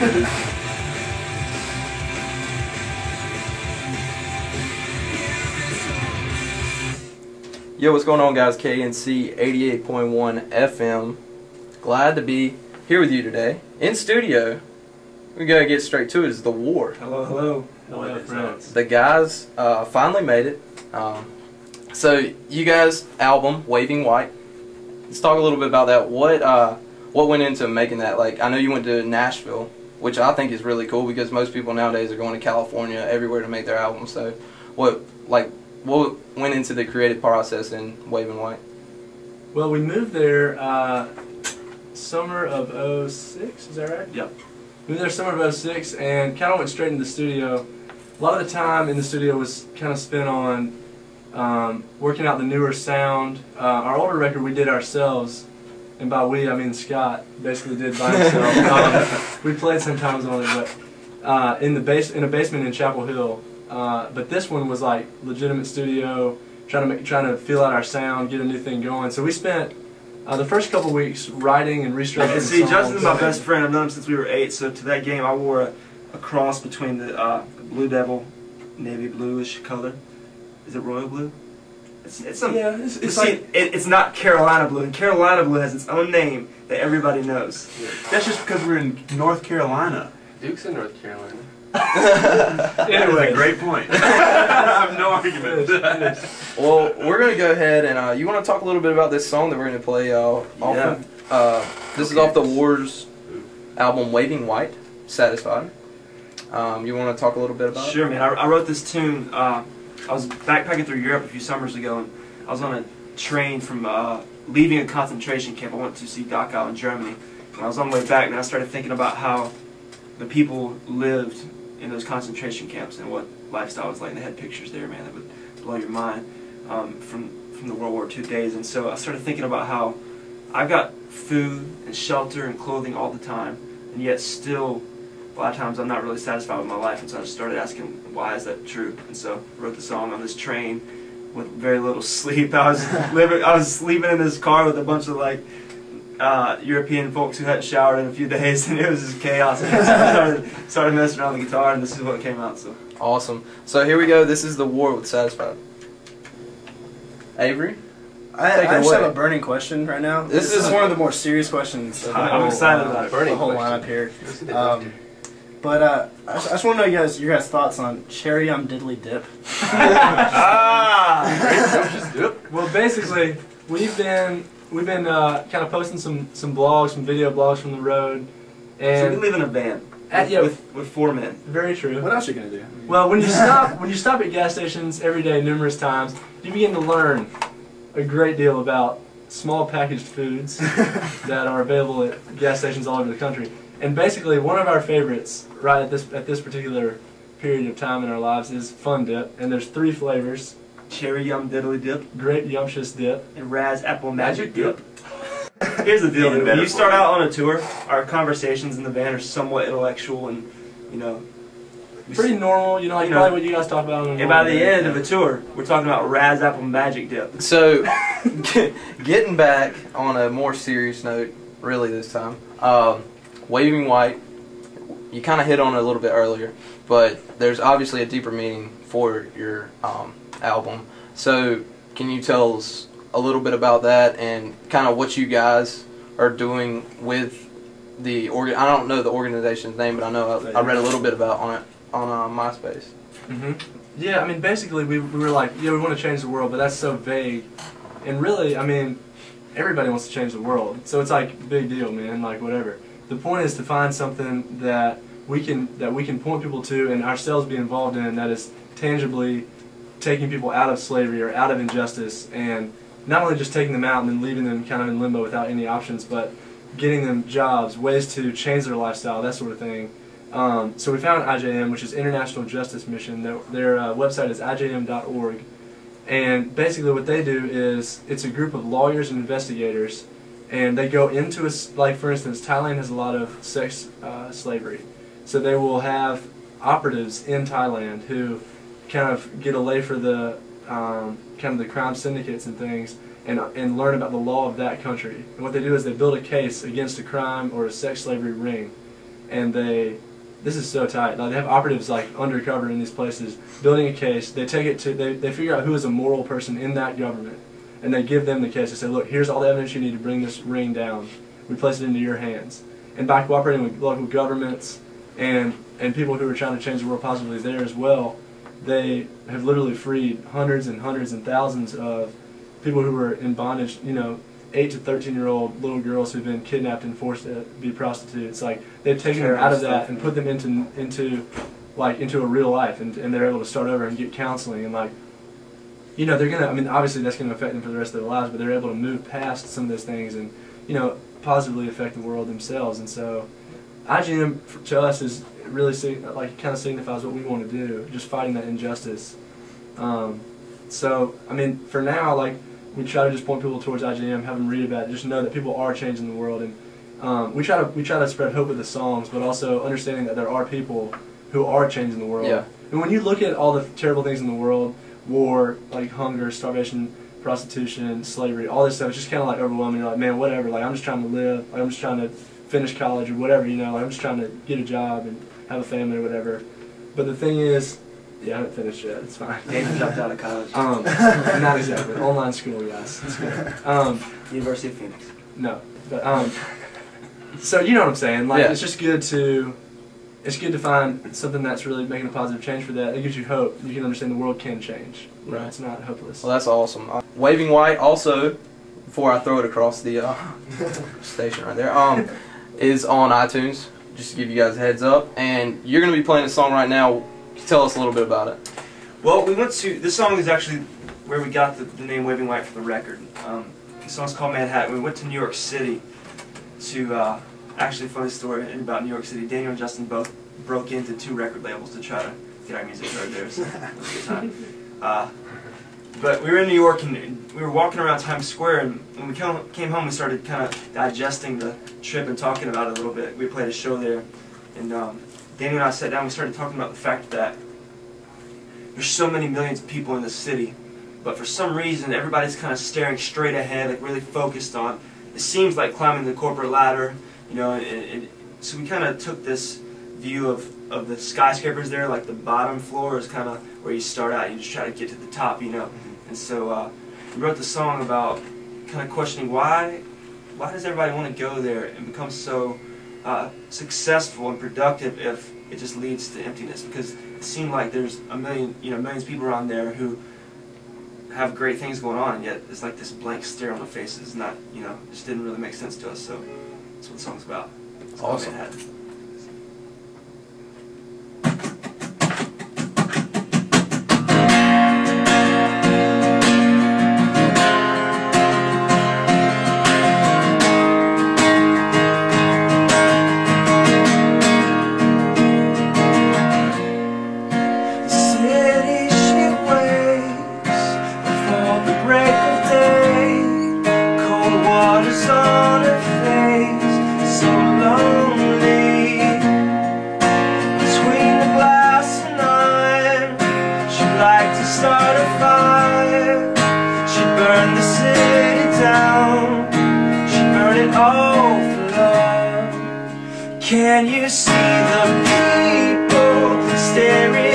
Yo, what's going on, guys? KNC 88.1 FM. Glad to be here with you today in studio. We gotta get straight to it. It's the war. Hello, hello. Hello, friends. The guys finally made it. So you guys' album Waving White. Let's talk a little bit about that. What went into making that? Like, I know you went to Nashville, which I think is really cool because most people nowadays are going to California everywhere to make their albums. So what went into the creative process in Waving White? Well, we moved there summer of '06, is that right? Yep. Moved there summer of '06 and kind of went straight into the studio. A lot of the time in the studio was kind of spent on working out the newer sound. Our older record we did ourselves, and by we I mean Scott basically did by himself. We played sometimes on it, but in a basement in Chapel Hill. But this one was like legitimate studio, trying to feel out our sound, get a new thing going. So we spent the first couple weeks writing and restructuring. See, Justin's my best friend. I've known him since we were 8. So to that game, I wore a cross between the Blue Devil, navy bluish color. Is it royal blue? It's not Carolina blue, and Carolina blue has its own name that everybody knows. Yeah. That's just because we're in North Carolina. Duke's in North Carolina. Anyway, great point. I have no argument. Well, we're going to go ahead and you want to talk a little bit about this song that we're going to play this is off the War's album Waving White, Satisfied. You want to talk a little bit about it? Sure, man. I wrote this tune. I was backpacking through Europe a few summers ago, and I was on a train from leaving a concentration camp. I went to see Dachau in Germany. And I was on the way back, and I started thinking about how the people lived in those concentration camps and what lifestyle was like. And they had pictures there, man, that would blow your mind from the World War II days. And so I started thinking about how I've got food and shelter and clothing all the time, and yet still a lot of times I'm not really satisfied with my life. And so I just started asking, why is that true? And so I wrote the song on this train with very little sleep. I was sleeping in this car with a bunch of like European folks who hadn't showered in a few days, and it was just chaos. And I started messing around the guitar, and this is what came out. So awesome. So here we go. This is The War with Satisfied. Avery? I just have a burning question right now. This is one of the more serious questions. I'm excited about it. The whole lineup here. But I just want to know your guys' thoughts on cherry yum diddly dip. Well, basically, we've been kind of posting some blogs, some video blogs from the road, and so we live in a van with 4 men. Very true. What else are you gonna do? Well, when you stop at gas stations every day, numerous times, you begin to learn a great deal about small packaged foods that are available at gas stations all over the country. And basically, one of our favorites, right at this particular period of time in our lives, is Fun Dip, and there's 3 flavors. Cherry Yum Diddly Dip, Grape Yumptious Dip, and Raz Apple Magic Dip. Here's the deal, when you start out on a tour, our conversations in the van are somewhat intellectual and, you know, pretty normal, like probably what you guys talk about. And by the end of the tour, we're talking about Raz Apple Magic Dip. So, getting back on a more serious note, really this time, Waving White, you kind of hit on it a little bit earlier, but there's obviously a deeper meaning for your album. So can you tell us a little bit about that and kind of what you guys are doing with the I don't know the organization's name, but I know I read a little bit about on it on MySpace. Yeah, I mean, basically we were like, yeah, we want to change the world, but that's so vague. And really, I mean, everybody wants to change the world, so it's like big deal, man. Like whatever. The point is to find something that we can point people to and ourselves be involved in that is tangibly taking people out of slavery or out of injustice, and not only just taking them out and then leaving them kind of in limbo without any options, but getting them jobs, ways to change their lifestyle, that sort of thing. So we found IJM, which is International Justice Mission. Their website is ijm.org, and basically what they do is it's a group of lawyers and investigators, and they go into like for instance, Thailand has a lot of sex slavery, so they will have operatives in Thailand who kind of get a lay for the kind of the crime syndicates and things, and learn about the law of that country. And what they do is they build a case against a crime or a sex slavery ring, and this is so tight. Like, they have operatives like undercover in these places, building a case. They take it to, they figure out who is a moral person in that government, and they give them the case. They say, look, here's all the evidence you need to bring this ring down. We place it into your hands. And by cooperating with local governments and people who are trying to change the world positively there as well, they have literally freed hundreds and hundreds and thousands of people who were in bondage, 8 to 13-year-old little girls who've been kidnapped and forced to be prostitutes. Like, they've taken them out of that and put them into a real life, and they're able to start over and get counseling, and they're gonna. I mean, obviously that's gonna affect them for the rest of their lives, but they're able to move past some of those things and positively affect the world themselves. And so, IGM to us is really kind of signifies what we want to do, just fighting that injustice. So I mean, for now, we try to just point people towards IGM, have them read about it, just know that people are changing the world, and we try to spread hope with the songs, but also understanding that there are people who are changing the world. Yeah. And when you look at all the terrible things in the world, war, like hunger, starvation, prostitution, slavery, all this stuff, it's just kind of overwhelming. You're like, man, whatever. I'm just trying to live. I'm just trying to finish college or whatever. I'm just trying to get a job and have a family or whatever. But the thing is, yeah, I haven't finished yet. It's fine. David dropped out of college. Not exactly. Online school, guys. It's good. University of Phoenix. No, but so you know what I'm saying. Yeah. It's just good to find something that's really making a positive change for that. It gives you hope. You can understand the world can change. Right. It's not hopeless. Well, that's awesome. Waving White also, before I throw it across the station right there, is on iTunes. Just to give you guys a heads up, and you're going to be playing a song right now. Tell us a little bit about it. Well, this song is actually where we got the name Waving White for the record. The song's called Manhattan. We went to New York City to, actually, funny story about New York City. Daniel and Justin both broke into 2 record labels to try to get our music heard there. So it was a good time. But we were in New York, and we were walking around Times Square, and when we came home, we started kind of digesting the trip and talking about it a little bit. We played a show there, and Daniel and I sat down and we started talking about the fact that there's so many millions of people in the city, but for some reason everybody's kind of staring straight ahead, really focused on, it seems like climbing the corporate ladder, and so we kind of took this view of the skyscrapers there, like the bottom floor is kind of where you start out, you just try to get to the top, and so we wrote the song about kind of questioning why does everybody want to go there and become so successful and productive if it just leads to emptiness, because it seemed like there's millions of people around there who have great things going on, and yet it's like this blank stare on their faces. Not, it just didn't really make sense to us. So that's what the song's about. It's called Awesome. Manhattan. Start a fire. She burned the city down. She burned it all for love. Can you see the people staring